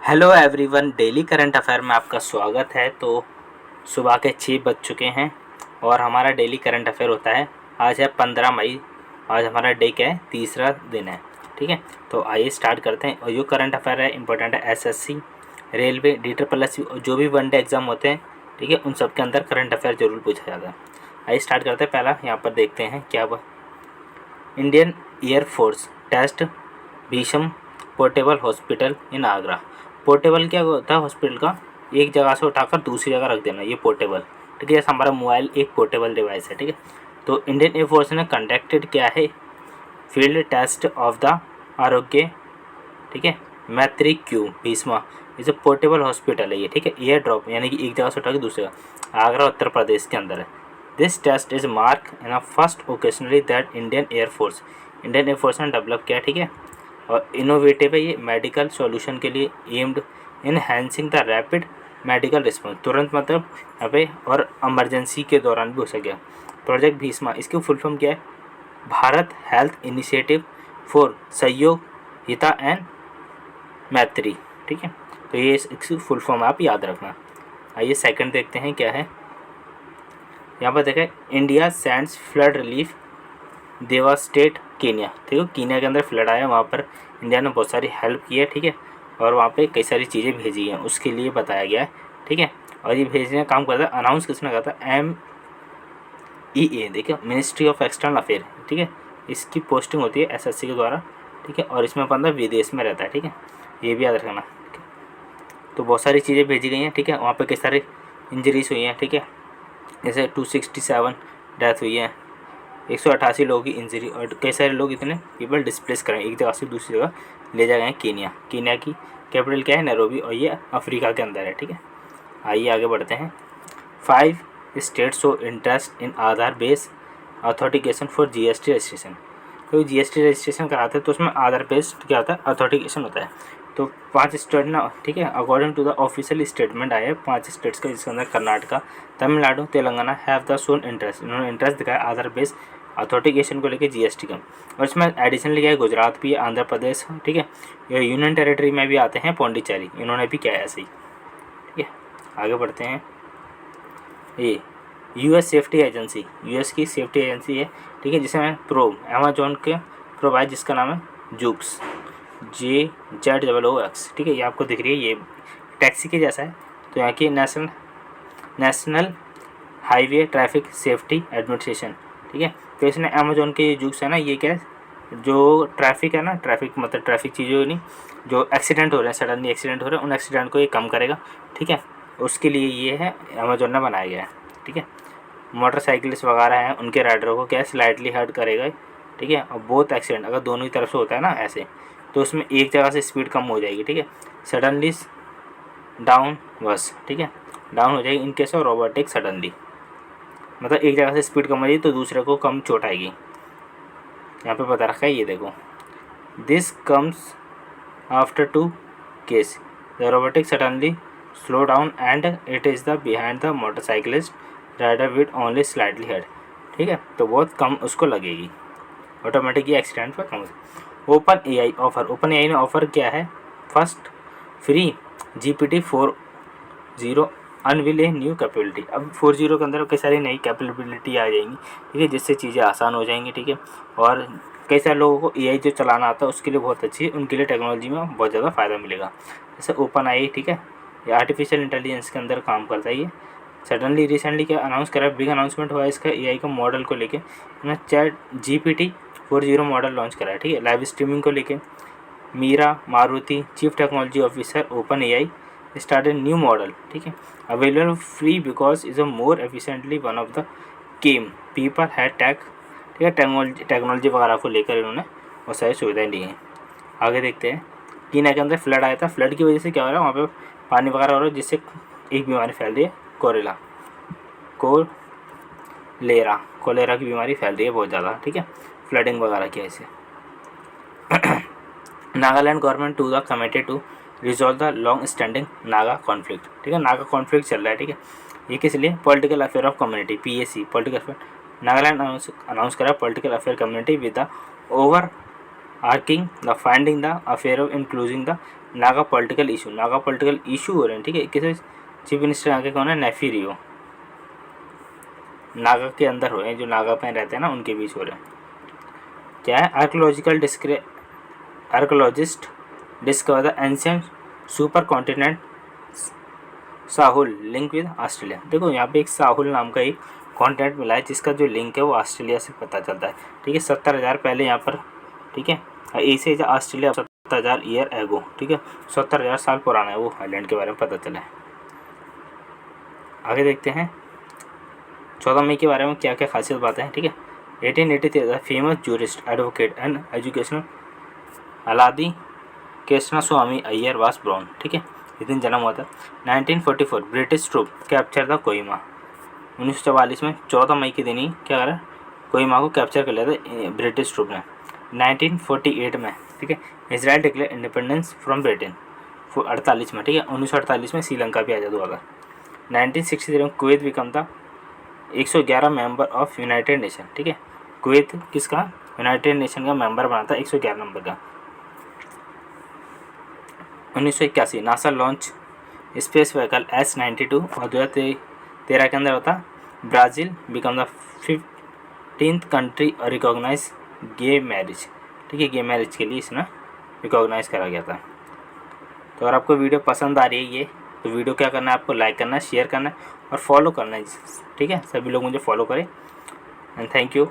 Hello everyone, daily current affair में आपका स्वागत है। तो सुबह के 6 बज चुके हैं और हमारा डेली करंट अफेयर होता है। आज है 15 मई। आज हमारा डे क्या है, तीसरा दिन है। ठीक है, तो आइए स्टार्ट करते हैं। और जो करंट अफेयर है इंपॉर्टेंट है एसएससी, रेलवे, DSSS जो भी वनडे एग्जाम होते हैं, ठीक है, उन सब के अंदर करंट अफेयर जरूर पूछा जाता है। आइए स्टार्ट करते हैं। पहला यहाँ पर देखते हैं क्या हुआ। Indian airforce test Bhishm portable hospital in Agra. Portable क्या होता है हॉस्पिटल का, एक जगह से उठाकर दूसरी जगह रख देना, ये पोर्टेबल। ठीक है, जैसे हमारा मोबाइल एक पोर्टेबल डिवाइस है। ठीक है, तो इंडियन एयरफोर्स ने कंडक्टेड क्या है, फील्ड टेस्ट ऑफ द आरोग्य, ठीक है, मैत्री क्यू भीष्मा। ये जो पोर्टेबल हॉस्पिटल है ये, ठीक है, एयर ड्रॉप यानी कि एक जगह से उठा के दूसरी जगह, आगरा उत्तर प्रदेश के अंदर है। This test is mark in a first occasionally that Indian airforce ने डेवलप किया। ठीक है, और इनोवेटिव है ये मेडिकल सॉल्यूशन के लिए, aimed enhancing the rapid medical response, तुरंत मतलब यहाँ पे, और इमरजेंसी के दौरान भी हो सके। प्रोजेक्ट भीष्मा, इसकी फुल फॉर्म क्या है, भारत हेल्थ इनिशिएटिव फॉर सहयोग, हिता एंड मैत्री। ठीक है, तो ये इसकी फुल फॉर्म आप याद रखना। आइए सेकंड देखते हैं क्या है। यहाँ पर देखें, India sends flood relief devastate Kenya. देखो कीनिया के अंदर फ्लड आया, वहाँ पर इंडिया ने बहुत सारी हेल्प की है। ठीक है, और वहाँ पे कई सारी चीज़ें भेजी हैं, उसके लिए बताया गया है। ठीक है, और ये भेजने का काम करता है, अनाउंस किसने कहा था, MEA, देखिए मिनिस्ट्री ऑफ एक्सटर्नल अफेयर। ठीक है, इसकी पोस्टिंग होती है SSC के द्वारा। ठीक है, और इसमें बंदा विदेश में रहता है। ठीक है, ये भी याद रखना। तो बहुत सारी चीज़ें भेजी गई हैं। ठीक है, वहाँ पे कई सारे इंजरीज हुई हैं। ठीक है, जैसे 267 डेथ हुई है, 188 लोगों की इंजरी, और कई सारे लोग इतने पीपल डिस्प्लेस करें, एक जगह से दूसरी जगह ले जाए गए। कीनिया की कैपिटल क्या है, नैरोबी, और ये अफ्रीका के अंदर है। ठीक है, आइए आगे बढ़ते हैं। 5 states show interest in Aadhaar base authentication for GST registration. कोई GST रजिस्ट्रेशन कराते हैं तो उसमें आधार बेस्ड क्या होता है, ऑथेंटिकेशन होता है। तो 5 स्टेट ना, ठीक है, according to the official statement आया है 5 स्टेट्स का, जिसके अंदर Karnataka, Tamil Nadu, Telangana have the shown interest, इन्होंने इंटरेस्ट दिखाया आधार बेस्ड ऑथेंटिकेशन को लेकर GST का। और इसमें एडिशनली क्या है, गुजरात भी है, आंध्र प्रदेश, ठीक है, ये यूनियन टेरिटरी में भी आते हैं, पौंडीचेरी, इन्होंने भी किया है ऐसे ही। ठीक है, आगे बढ़ते हैं। ये US सेफ्टी एजेंसी, US की सेफ्टी एजेंसी है। ठीक है, जिसमें अमेजोन के प्रोवाइड, जिसका नाम है जूक्स, JZOOX। ठीक है, ये आपको दिख रही है, ये टैक्सी के जैसा है। तो यहाँ की national highway traffic safety administration. ठीक है, तो इसने अमेजोन के जूक्स है ना, ये क्या है, जो ट्रैफिक है ना, ट्रैफिक मतलब ट्रैफिक चीज़ों नहीं, जो एक्सीडेंट हो रहे हैं, सडनली एक्सीडेंट हो रहे हैं, उन एक्सीडेंट को ये कम करेगा। ठीक है, उसके लिए ये है अमेजोन ने बनाया गया है। ठीक है, मोटरसाइकिलिस्ट वगैरह हैं, उनके राइडरों को क्या स्लाइटली हर्ट करेगा। ठीक है, और बहुत एक्सीडेंट अगर दोनों ही तरफ से होता है ना ऐसे, तो उसमें एक जगह से स्पीड कम हो जाएगी। ठीक है, सडनली डाउन बस, ठीक है, डाउन हो जाएगी in case of robotic suddenly, मतलब एक जगह से स्पीड कम हो जाएगी तो दूसरे को कम चोट आएगी। यहाँ पे बता रखा है, ये देखो, this comes after 2 case, the robotic suddenly slow down and it is the behind the motorcyclist rider with only slightly head. ठीक है, तो बहुत कम उसको लगेगी, ऑटोमेटिक ये एक्सीडेंट पर कम। OpenAI ऑफर, OpenAI ने ऑफर किया है first free GPT-4.0 unveil a new capability. अब 4.0 के अंदर कई सारी नई कैपेबिलिटी आ जाएंगी। ठीक है, जिससे चीज़ें आसान हो जाएंगी। ठीक है, और कई सारे लोगों को AI जो चलाना आता है उसके लिए बहुत अच्छी है, उनके लिए टेक्नोलॉजी में बहुत ज़्यादा फ़ायदा मिलेगा। जैसे OpenAI, ठीक है, ये आर्टिफिशियल इंटेलिजेंस के अंदर काम करता है। ये सडनली रिसेंटली क्या अनाउंस करा, बिग अनाउंसमेंट हुआ है इसका AI का मॉडल को लेके, उन्होंने GPT-4.0 मॉडल लॉन्च करा है। ठीक है, लाइव स्ट्रीमिंग को लेके Mira Murati, chief technology officer OpenAI, started new model. ठीक है, available free because is a more efficiently one of the came people had tack. ठीक है, टेक्नोलॉजी वगैरह को लेकर इन्होंने बहुत सारी सुविधाएं दी हैं। आगे देखते हैं, कीनिया के अंदर फ्लड आया था, फ्लड की वजह से क्या हो रहा है, वहाँ पे पानी वगैरह हो रहा है, जिससे एक बीमारी फैल रही है, कोलेरा की बीमारी फैल रही है बहुत ज़्यादा। ठीक है, फ्लडिंग वगैरह की वजह से। Nagaland government to the committed to resolve the long standing Naga conflict. ठीक है, नागा कॉन्फ्लिक्ट चल रहा है। ठीक है, ये किस लिए, political affair of community, PAC, political affair. Nagaland announce करा political affair community with the overarching the finding the affair of including the Naga political issue हो रहे हैं, ठीक है। किसी चीफ मिनिस्टर आगे कौन है, नेफी नागा के अंदर हो रहे हैं, जो नागा पे रहते हैं ना उनके बीच हो रहे हैं। क्या है, archaeologist discover the ancient super continent Sahul link with Australia. देखो यहाँ पे एक साहुल नाम का एक कॉन्टिनेंट मिला है जिसका जो लिंक है वो ऑस्ट्रेलिया से पता चलता है, ठीक है। 70,000 पहले यहाँ पर, ठीक है। ऐसे ऑस्ट्रेलिया 70,000 ईयर एगो, ठीक है। 70,000 साल पुराना है वो आइलैंड के बारे में पता चला है। आगे देखते हैं 14 मई के बारे में क्या क्या खासियत बातें हैं, ठीक है। 1883 famous jurist advocate and educational Alladi Krishnaswami Iyer was born, ठीक है। इस दिन जन्म हुआ था। 1944 British troop capture the Kohima. 1944 में 14 मई के दिन ही क्या करा, कोहिमा को कैप्चर कर लिया था ब्रिटिश ट्रूप ने। 1948 में, ठीक है, Israel declare independence from Britain. 48 में, ठीक है, 1948 में श्रीलंका भी आज़ाद हुआ था। 1963 में कुवैत बिकम था 111 मेंबर ऑफ यूनाइटेड नेशन, ठीक है। कुवैत किसका, यूनाइटेड नेशन का मेंबर बना था 111 नंबर का। 1981 NASA launch space vehicle S-92 और 2013 के अंदर होता Brazil become the 15th country recognise gay marriage, ठीक है। गे मैरिज के लिए इसने रिकॉग्नाइज करा गया था। तो अगर आपको वीडियो पसंद आ रही है ये, तो वीडियो क्या करना है, आपको लाइक करना है, शेयर करना है और फॉलो करना है, ठीक है। सभी लोग मुझे फॉलो करें एंड थैंक यू।